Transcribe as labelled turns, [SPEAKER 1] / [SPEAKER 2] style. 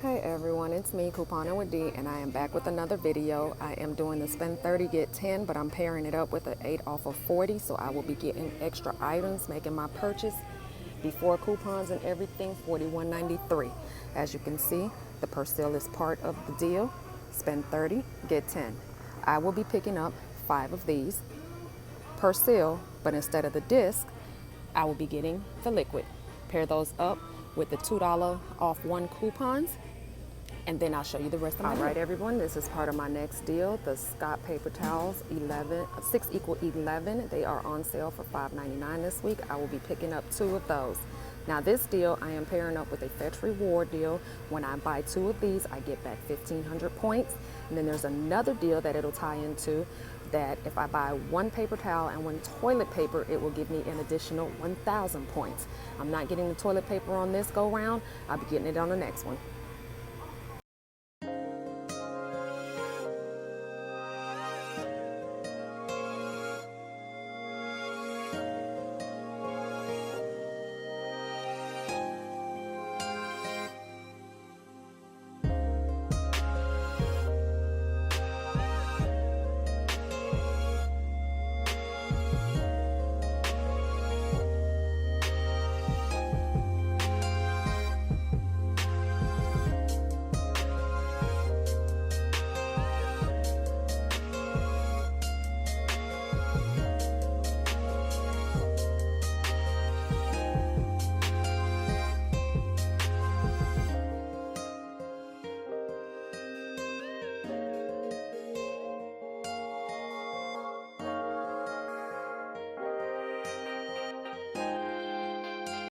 [SPEAKER 1] Hey everyone, it's me, Couponing with D, and I am back with another video. I am doing the spend 30, get 10, but I'm pairing it up with an 8 off of 40, so I will be getting extra items, making my purchase before coupons and everything, $41.93. As you can see, the persil is part of the deal. Spend 30, get 10. I will be picking up 5 of these persil, but instead of the disc, I will be getting the liquid. Pair those up with the $2 off 1 coupons, and then I'll show you the rest of my deal. All right, everyone, this is part of my next deal. The Scott paper towels, 6 equal 11. They are on sale for $5.99 this week. I will be picking up 2 of those. Now this deal, I am pairing up with a Fetch Reward deal. When I buy 2 of these, I get back 1,500 points. And then there's another deal that it'll tie into that if I buy 1 paper towel and 1 toilet paper, it will give me an additional 1,000 points. I'm not getting the toilet paper on this go round. I'll be getting it on the next one.